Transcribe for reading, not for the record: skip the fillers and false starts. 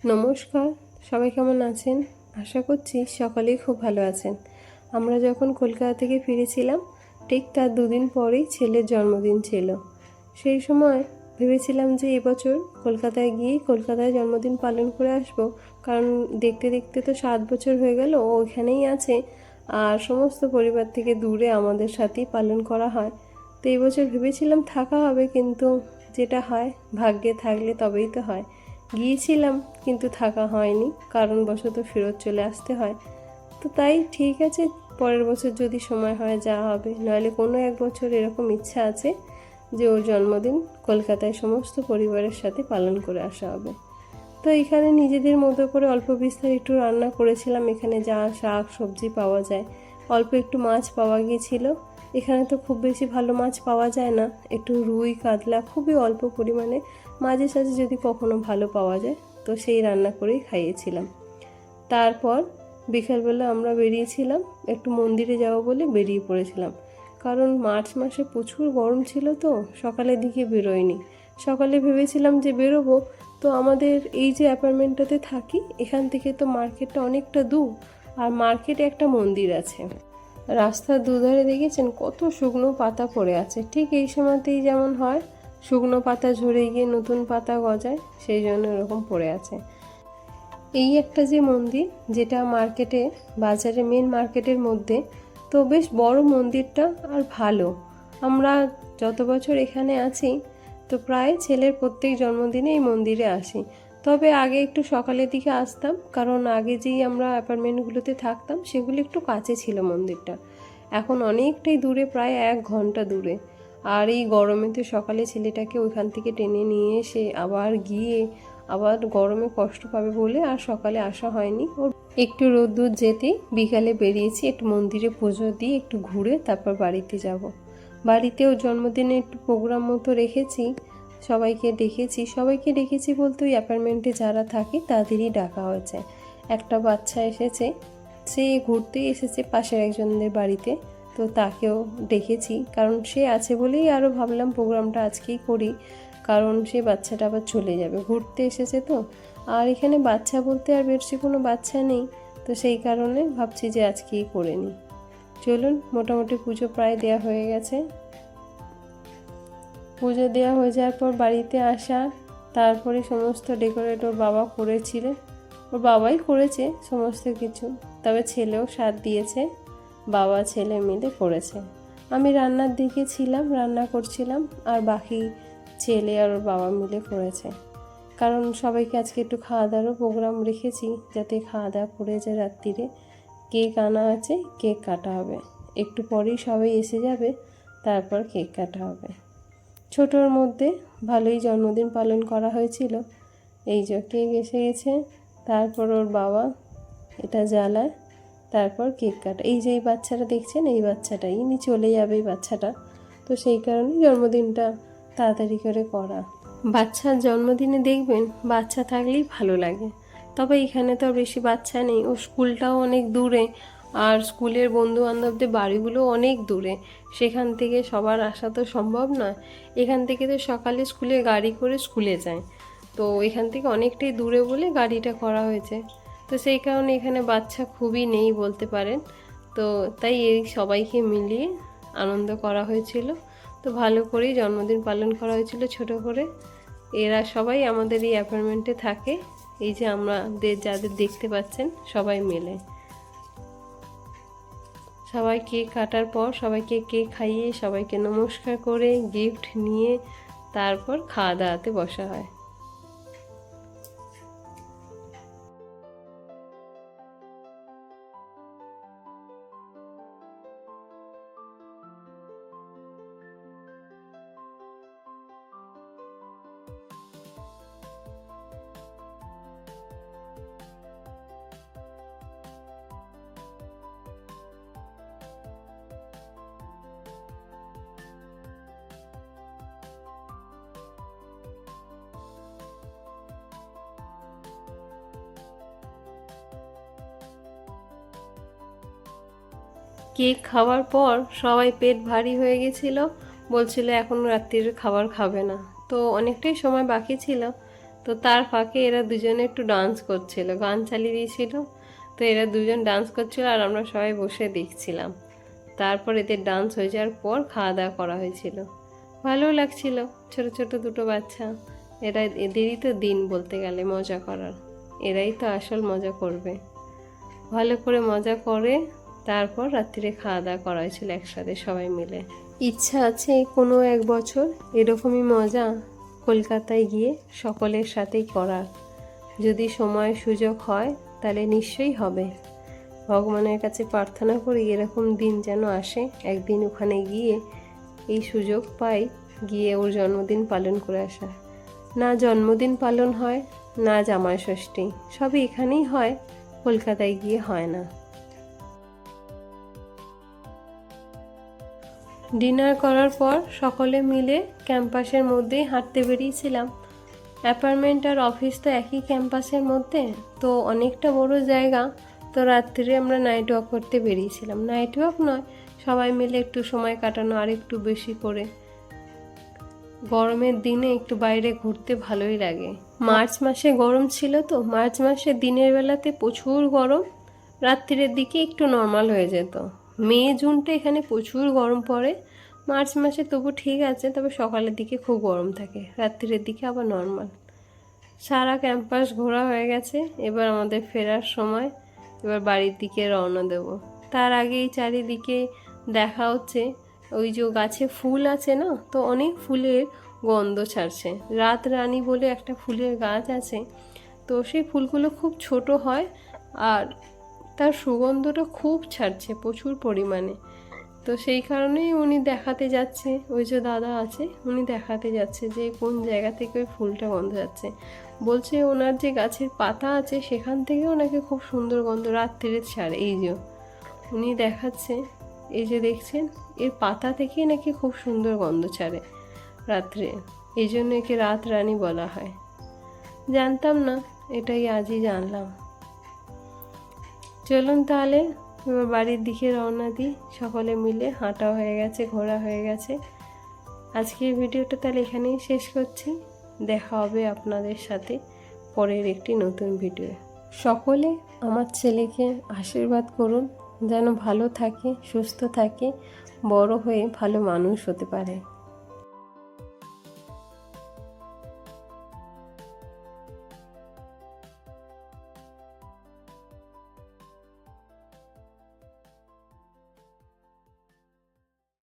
নমস্কার, সবাই কেমন আছেন? আশা করছি সকলেই খুব ভালো আছেন। আমরা যখন কলকাতা থেকে ফিরেছিলাম ঠিক তার দুদিন পরেই ছেলের জন্মদিন ছিল। সেই সময় ভেবেছিলাম যে এবছর কলকাতায় গিয়েই কলকাতায় জন্মদিন পালন করে আসব, কারণ দেখতে দেখতে তো 7 বছর হয়ে গেল ও ওইখানেই আছে। আর সমস্ত পরিবার থেকে দূরে আমাদের সাথেই পালন করা হয়। তো এই বছর ভেবেছিলাম থাকা হবে, কিন্তু যেটা হয় ভাগ্যে থাকলে তবেই তো হয়। গিয়েছিলাম কিন্তু থাকা হয়নি, কারণবশত ফেরত চলে আসতে হয়। তো তাই ঠিক আছে, পরের বছর যদি সময় হয় যাওয়া হবে, নাহলে কোনো এক বছর এরকম ইচ্ছা আছে যে ওর জন্মদিন কলকাতায় সমস্ত পরিবারের সাথে পালন করে আসা হবে। তো এখানে নিজেদের মতো করে অল্প বিস্তর একটু রান্না করেছিলাম। এখানে যা শাক সবজি পাওয়া যায়, অল্প একটু মাছ পাওয়া গিয়েছিল। এখানে তো খুব বেশি ভালো মাছ পাওয়া যায় না, একটু রুই কাতলা খুবই অল্প পরিমাণে, মাঝে সাঝে যদি কখনো ভালো পাওয়া যায় তো সেই রান্না করেই খাইয়েছিলাম। তারপর বিকালবেলা আমরা বেরিয়েছিলাম, একটু মন্দিরে যাব বলে বেরিয়ে পড়েছিলাম। কারণ মার্চ মাসে প্রচুর গরম ছিল, তো সকালের দিকে বেরোয়নি। সকালে ভেবেছিলাম যে বেরোবো, তো আমাদের এই যে অ্যাপার্টমেন্টটাতে থাকি এখান থেকে তো মার্কেটটা অনেকটা দূর, আর মার্কেটে একটা মন্দির আছে। রাস্তার দুধারে দেখেছেন কত শুকনো পাতা পড়ে আছে, ঠিক এই সময়তেই যেমন হয় শুকনো পাতা ঝরে গিয়ে নতুন পাতা গজায়, সেই জন্য এরকম পড়ে আছে। এই একটা যে মন্দির, যেটা মার্কেটে বাজারে মেন মার্কেটের মধ্যে, তো বেশ বড় মন্দিরটা আর ভালো। আমরা যত বছর এখানে আছি তো প্রায় ছেলের প্রত্যেক জন্মদিনে এই মন্দিরে আসি। তবে আগে একটু সকালের দিকে আসতাম, কারণ আগে যেই আমরা অ্যাপার্টমেন্টগুলোতে থাকতাম সেগুলো একটু কাছে ছিল মন্দিরটা। এখন অনেকটাই দূরে, প্রায় 1 ঘন্টা দূরে। আর এই গরমেতে সকালে ছেলেটাকে ওইখান থেকে টেনে নিয়ে এসে আবার গিয়ে আবার গরমে কষ্ট পাবে বলে আর সকালে আসা হয়নি। ওর একটু রোদ্দুর যেতেই বিকালে বেরিয়েছি, একটু মন্দিরে পুজো দিয়ে একটু ঘুরে তারপর বাড়িতে যাব। বাড়িতেও জন্মদিনে একটু প্রোগ্রাম মতো রেখেছি, সবাইকে ডেকেছি বলতে ওই অ্যাপার্টমেন্টে যারা থাকে তাদেরই ডাকা হয়েছে। একটা বাচ্চা এসেছে, সে ঘুরতেই এসেছে পাশের একজনদের বাড়িতে, তো তাকেও ডেকেছি, কারণ সে আছে বলেই আরও ভাবলাম প্রোগ্রামটা আজকেই করি, কারণ সে বাচ্চাটা আবার চলে যাবে, ঘুরতে এসেছে তো। আর এখানে বাচ্চা বলতে আর বেশি কোনো বাচ্চা নেই, তো সেই কারণে ভাবছি যে আজকেই করে নিই। চলুন, মোটামুটি পুজো প্রায় দেয়া হয়ে গেছে। পুজো দেওয়া হয়ে যাওয়ার পর বাড়িতে আসা, তারপরে সমস্ত ডেকোরেট ওর বাবা করেছিলেন, ওর বাবাই করেছে সমস্ত কিছু, তবে ছেলেও সাথ দিয়েছে, বাবা ছেলে মিলে করেছে। আমি রান্নার দিকে ছিলাম, রান্না করছিলাম, আর বাকি ছেলে আর ওর বাবা মিলে করেছে। কারণ সবাইকে আজকে একটু খাওয়া দাওয়ারও প্রোগ্রাম রেখেছি, যাতে খাওয়া দাওয়া করে যায় রাত্রিরে। কেক আনা আছে, কেক কাটা হবে, একটু পরেই সবাই এসে যাবে, তারপর কেক কাটা হবে। ছোটোর মধ্যে ভালোই জন্মদিন পালন করা হয়েছিল। এই যে কেক এসে গেছে, তারপর ওর বাবা এটা জ্বালায়, তারপর কেক কাটা। এই যে এই বাচ্চাটা দেখছেন, এই বাচ্চাটাই ইনি চলে যাবে, এই বাচ্চাটা, তো সেই কারণেই জন্মদিনটা তাড়াতাড়ি করে করা। বাচ্চার জন্মদিনে দেখবেন বাচ্চা থাকলেই ভালো লাগে, তবে এখানে তো বেশি বাচ্চা নেই, ও স্কুলটাও অনেক দূরে, আর স্কুলের বন্ধু বান্ধবদের বাড়িগুলো অনেক দূরে, সেখান থেকে সবার আসা তো সম্ভব নয়। এখান থেকে তো সকালে স্কুলে গাড়ি করে স্কুলে যায়, তো এখান থেকে অনেকটাই দূরে বলে গাড়িটা করা হয়েছে। তো সেই কারণে এখানে বাচ্চা খুবই নেই বলতে পারেন, তো তাই এই সবাইকে মিলিয়ে আনন্দ করা হয়েছিল। তো ভালো করেই জন্মদিন পালন করা হয়েছিল ছোট করে। এরা সবাই আমাদের এই অ্যাপার্টমেন্টে থাকে, এই যে আমাদের যাদের দেখতে পাচ্ছেন সবাই মিলে। সবাই কেক কাটার পর সবাইকে কেক খাইয়ে সবাইকে নমস্কার করে গিফট নিয়ে তারপর খাওয়া দাওয়াতে বসা হয়। কেক খাওয়ার পর সবাই পেট ভারী হয়ে গেছিল, বলছিল এখন রাত্রির খাবার খাবে না, তো অনেকটাই সময় বাকি ছিল, তো তার ফাঁকে এরা দুজনে একটু ডান্স করছিল, গান চালিয়ে দিয়েছিল। তো এরা দুজন ডান্স করছিল আর আমরা সবাই বসে দেখছিলাম। তারপর এদের ডান্স হয়ে যাওয়ার পর খাওয়া দাওয়া করা হয়েছিল। ভালো লাগছিল, ছোট ছোট দুটো বাচ্চা। এদেরই তো দিন বলতে গেলে মজা করার, এরাই তো আসল মজা করবে। ভালো করে মজা করে তারপর রাত্রিরে খাওয়া দাওয়া করা হয়েছিল একসাথে সবাই মিলে। ইচ্ছা আছে কোনো এক বছর এরকমই মজা কলকাতায় গিয়ে সকলের সাথেই করার। যদি সময় সুযোগ হয় তাহলে নিশ্চয়ই হবে। ভগবানের কাছে প্রার্থনা করি এরকম দিন যেন আসে, একদিন ওখানে গিয়ে এই সুযোগ পাই, গিয়ে ওর জন্মদিন পালন করে আসা। না জন্মদিন পালন হয়, না জামাই ষষ্ঠী, সবই এখানেই হয়, কলকাতায় গিয়ে হয় না। ডিনার করার পর সকলে মিলে ক্যাম্পাসের মধ্যেই হাঁটতে বেরিয়েছিলাম। অ্যাপার্টমেন্ট আর অফিস তো একই ক্যাম্পাসের মধ্যে, তো অনেকটা বড় জায়গা। তো রাত্রিরে আমরা নাইট ওয়াক করতে বেরিয়েছিলাম। নাইট ওয়াক নয়, সবাই মিলে একটু সময় কাটানো, আর একটু বেশি করে। গরমের দিনে একটু বাইরে ঘুরতে ভালোই লাগে। মার্চ মাসে গরম ছিল, তো মার্চ মাসে দিনের বেলাতে প্রচুর গরম, রাত্রিরের দিকে একটু নর্মাল হয়ে যেত। মে জুনটা এখানে প্রচুর গরম পড়ে। মার্চ মাসে তবু ঠিক আছে, তবে সকালের দিকে খুব গরম থাকে, রাত্রিরের দিকে আবার নর্মাল। সারা ক্যাম্পাস ঘোরা হয়ে গেছে, এবার আমাদের ফেরার সময়, এবার বাড়ির দিকে রওনা দেব। তার আগেই চারিদিকে দেখা হচ্ছে ওই যে গাছে ফুল আছে না, তো অনেক ফুলের গন্ধ ছাড়ছে। রাত রানী বলে একটা ফুলের গাছ আছে, তো সেই ফুলগুলো খুব ছোট হয় আর তার সুগন্ধটা খুব ছাড়ছে প্রচুর পরিমাণে। তো সেই কারণেই উনি দেখাতে যাচ্ছে, ওই যে দাদা আছে উনি দেখাতে যাচ্ছে যে কোন জায়গা থেকে ওই ফুলটা গন্ধ যাচ্ছে। বলছে ওনার যে গাছের পাতা আছে সেখান থেকেও নাকি খুব সুন্দর গন্ধ রাত্রিরে ছাড়ে। এই যে উনি দেখাচ্ছে, এই যে দেখছেন, এর পাতা থেকেই নাকি খুব সুন্দর গন্ধ ছাড়ে রাত্রে, এই জন্য একে রাত রানী বলা হয়। জানতাম না, এটাই আজই জানলাম। চলুন তাহলে এবার বাড়ির দিকে রওনা দিই। সকলে মিলে হাঁটা হয়ে গেছে, ঘোরা হয়ে গেছে। আজকের ভিডিওটা তাহলে এখানেই শেষ করছি। দেখা হবে আপনাদের সাথে পরের একটি নতুন ভিডিও। সকলে আমার ছেলেকে আশীর্বাদ করুন যেন ভালো থাকে, সুস্থ থাকে, বড় হয়ে ভালো মানুষ হতে পারে।